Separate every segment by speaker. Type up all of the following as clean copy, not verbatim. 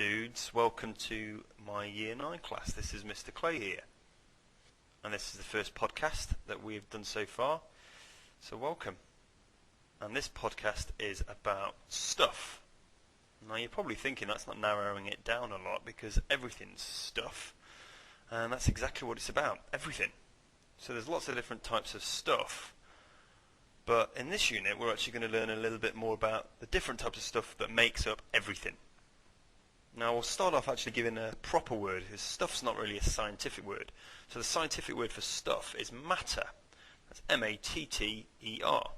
Speaker 1: dudes, welcome to my Year 9 class. This is Mr. Clay here, and this is the first podcast that we've done so far, so welcome. And this podcast is about stuff. Now you're probably thinking that's not narrowing it down a lot, because everything's stuff, and that's exactly what it's about, everything. So there's lots of different types of stuff, but in this unit we're actually going to learn a little bit more about the different types of stuff that makes up everything. Now we'll start off actually giving a proper word, because stuff's not really a scientific word. So the scientific word for stuff is matter. That's M-A-T-T-E-R.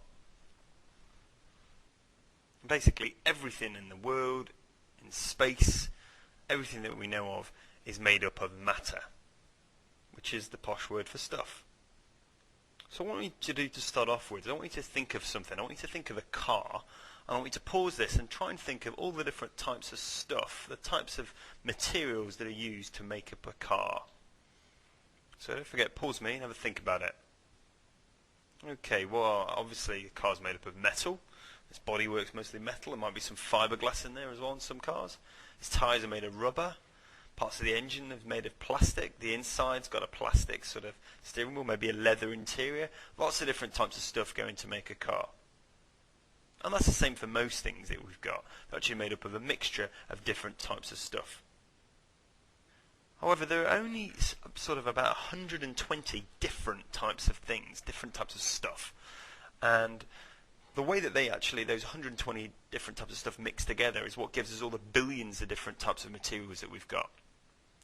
Speaker 1: Basically everything in the world, in space, everything that we know of is made up of matter, which is the posh word for stuff. So what I want you to do to start off with, I want you to think of something. I want you to think of a car. I want you to pause this and try and think of all the different types of stuff, the types of materials that are used to make up a car. So don't forget, pause me and have a think about it. Okay, well obviously the car's made up of metal. Its bodywork's mostly metal. There might be some fiberglass in there as well in some cars. Its tyres are made of rubber. Parts of the engine are made of plastic. The inside's got a plastic sort of steering wheel, maybe a leather interior. Lots of different types of stuff going to make a car. And that's the same for most things that we've got. They're actually made up of a mixture of different types of stuff. However, there are only sort of about 120 different types of things, different types of stuff. And the way that those 120 different types of stuff mix together is what gives us all the billions of different types of materials that we've got.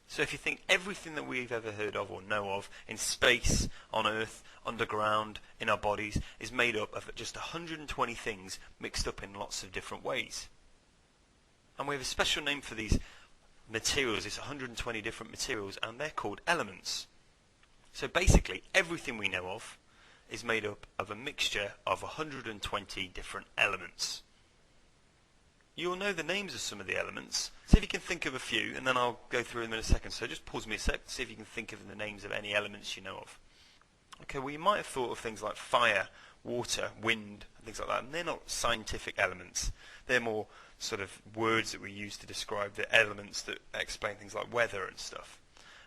Speaker 1: So if you think everything that we've ever heard of or know of in space, on Earth, underground, in our bodies, is made up of just 120 things mixed up in lots of different ways. And we have a special name for these materials, these 120 different materials, and they're called elements. So basically everything we know of is made up of a mixture of 120 different elements. You'll know the names of some of the elements. See if you can think of a few, and then I'll go through them in a second. So just pause me a sec, see if you can think of the names of any elements you know of. Okay, well you might have thought of things like fire, water, wind, and things like that, and they're not scientific elements. They're more sort of words that we use to describe the elements that explain things like weather and stuff.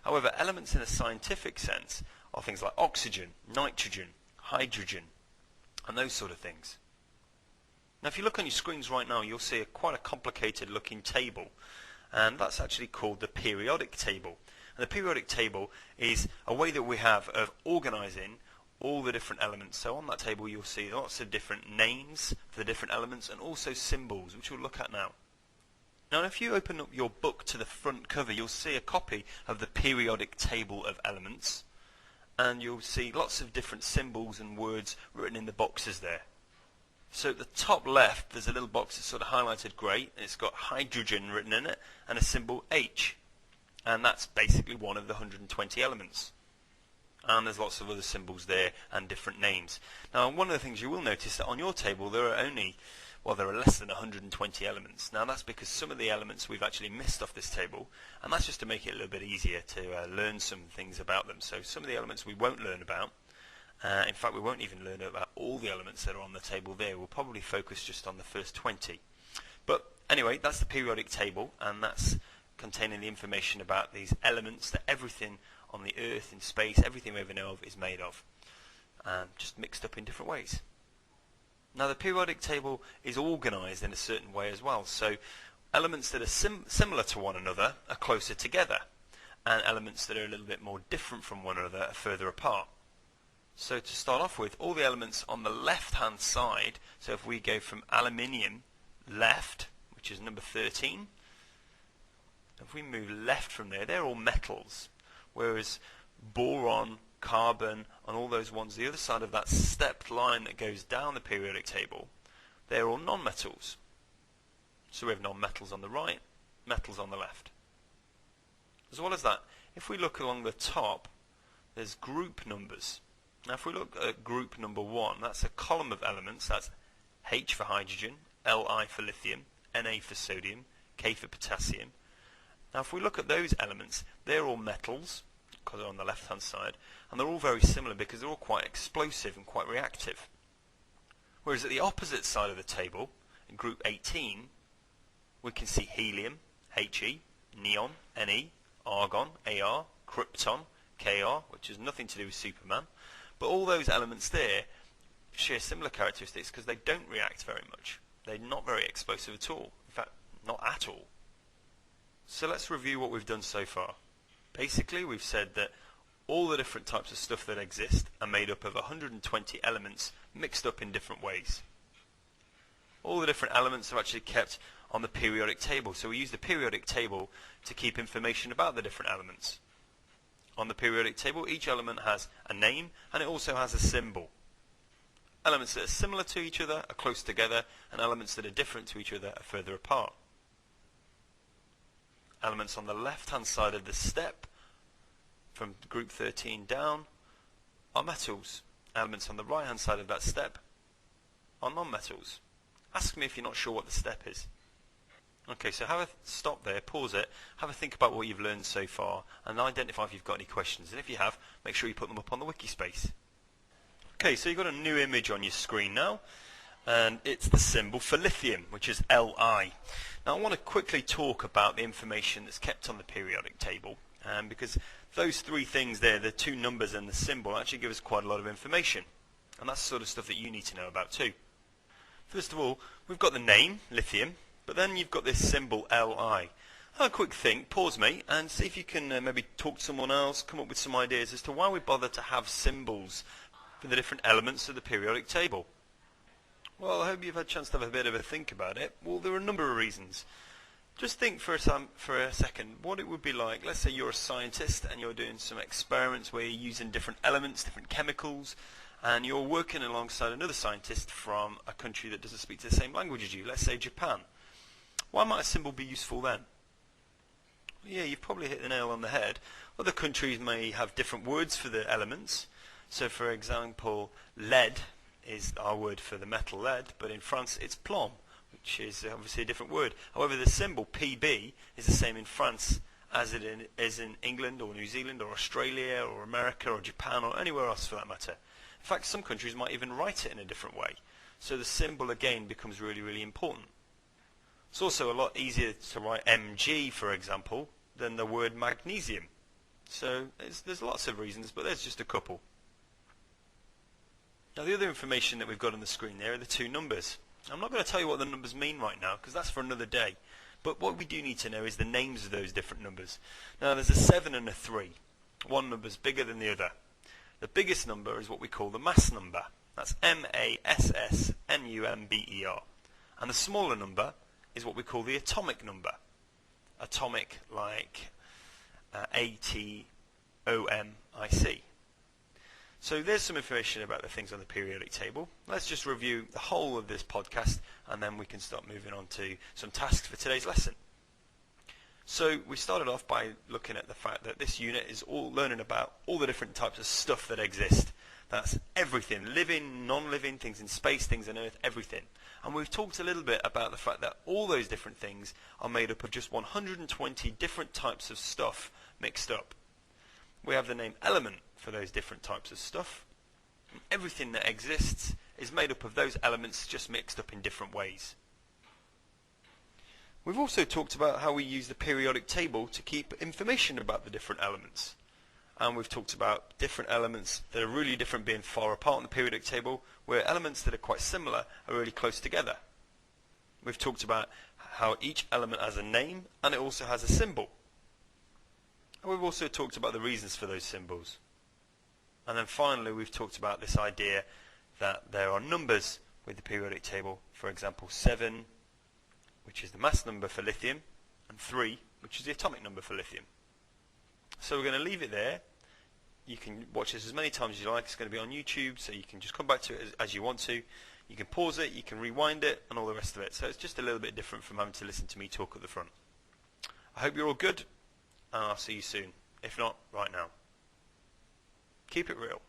Speaker 1: However, elements in a scientific sense are things like oxygen, nitrogen, hydrogen, and those sort of things. Now if you look on your screens right now, you'll see quite a complicated looking table, and that's actually called the periodic table. And the periodic table is a way that we have of organising all the different elements. So on that table you'll see lots of different names for the different elements, and also symbols, which we'll look at now. Now if you open up your book to the front cover, you'll see a copy of the periodic table of elements, and you'll see lots of different symbols and words written in the boxes there. So at the top left there's a little box that's sort of highlighted grey, and it's got hydrogen written in it and a symbol H, and that's basically one of the 120 elements. And there's lots of other symbols there and different names. Now one of the things you will notice that on your table there are less than 120 elements. Now that's because some of the elements we've actually missed off this table, and that's just to make it a little bit easier to learn some things about them. So some of the elements we won't learn about. In fact, we won't even learn about all the elements that are on the table there. We'll probably focus just on the first 20. But anyway, that's the periodic table, and that's containing the information about these elements that everything on the Earth, in space, everything we ever know of is made of, just mixed up in different ways. Now the periodic table is organised in a certain way as well. So elements that are similar to one another are closer together, and elements that are a little bit more different from one another are further apart. So to start off with, all the elements on the left hand side, so if we go from aluminium left, which is number 13, if we move left from there, they're all metals, whereas boron, carbon, and all those ones the other side of that stepped line that goes down the periodic table, they're all non-metals. So we have non-metals on the right, metals on the left. As well as that, if we look along the top, there's group numbers. Now if we look at group number 1, that's a column of elements. That's H for hydrogen, Li for lithium, Na for sodium, K for potassium. Now if we look at those elements, they're all metals, because they're on the left hand side, and they're all very similar because they're all quite explosive and quite reactive. Whereas at the opposite side of the table, in group 18, we can see helium, He, neon, Ne, argon, Ar, krypton, Kr, which has nothing to do with Superman. But all those elements there share similar characteristics because they don't react very much. They're not very explosive at all. In fact, not at all. So let's review what we've done so far. Basically, we've said that all the different types of stuff that exist are made up of 120 elements mixed up in different ways. All the different elements are actually kept on the periodic table. So we use the periodic table to keep information about the different elements. On the periodic table, each element has a name and it also has a symbol. Elements that are similar to each other are close together, and elements that are different to each other are further apart. Elements on the left-hand side of the step, from group 13 down, are metals. Elements on the right-hand side of that step are non-metals. Ask me if you're not sure what the step is. Okay, so have a stop there, pause it, have a think about what you've learned so far, and identify if you've got any questions. And if you have, make sure you put them up on the wiki space. Okay, so you've got a new image on your screen now, and it's the symbol for lithium, which is Li. Now I want to quickly talk about the information that's kept on the periodic table, because those three things there, the two numbers and the symbol, actually give us quite a lot of information. And that's the sort of stuff that you need to know about too. First of all, we've got the name, lithium, but then you've got this symbol Li. Have a quick think, pause me, and see if you can maybe talk to someone else, come up with some ideas as to why we bother to have symbols for the different elements of the periodic table. Well, I hope you've had a chance to have a bit of a think about it. Well, there are a number of reasons. Just think for a second what it would be like. Let's say you're a scientist and you're doing some experiments where you're using different elements, different chemicals, and you're working alongside another scientist from a country that doesn't speak the same language as you, let's say Japan. Why might a symbol be useful then? Yeah, you've probably hit the nail on the head. Other countries may have different words for the elements. So for example, lead is our word for the metal lead, but in France it's plomb, which is obviously a different word. However, the symbol PB is the same in France as it is in England or New Zealand or Australia or America or Japan or anywhere else for that matter. In fact, some countries might even write it in a different way. So the symbol again becomes really, really important. It's also a lot easier to write Mg, for example, than the word magnesium. So there's lots of reasons, but there's just a couple. Now the other information that we've got on the screen there are the two numbers. I'm not going to tell you what the numbers mean right now because that's for another day. But what we do need to know is the names of those different numbers. Now there's a 7 and a 3. One number's bigger than the other. The biggest number is what we call the mass number. That's MASSNUMBER. And the smaller number is what we call the atomic number. Atomic like ATOMIC. So there's some information about the things on the periodic table. Let's just review the whole of this podcast and then we can start moving on to some tasks for today's lesson. So we started off by looking at the fact that this unit is all learning about all the different types of stuff that exist. That's everything, living, non-living, things in space, things on Earth, everything. And we've talked a little bit about the fact that all those different things are made up of just 120 different types of stuff mixed up. We have the name element for those different types of stuff. And everything that exists is made up of those elements just mixed up in different ways. We've also talked about how we use the periodic table to keep information about the different elements. And we've talked about different elements that are really different being far apart on the periodic table, where elements that are quite similar are really close together. We've talked about how each element has a name and it also has a symbol. And we've also talked about the reasons for those symbols. And then finally we've talked about this idea that there are numbers with the periodic table. For example, 7, which is the mass number for lithium, and 3, which is the atomic number for lithium. So we're going to leave it there. You can watch this as many times as you like. It's going to be on YouTube, so you can just come back to it as you want to. You can pause it, you can rewind it, and all the rest of it. So it's just a little bit different from having to listen to me talk at the front. I hope you're all good, and I'll see you soon. If not, right now. Keep it real.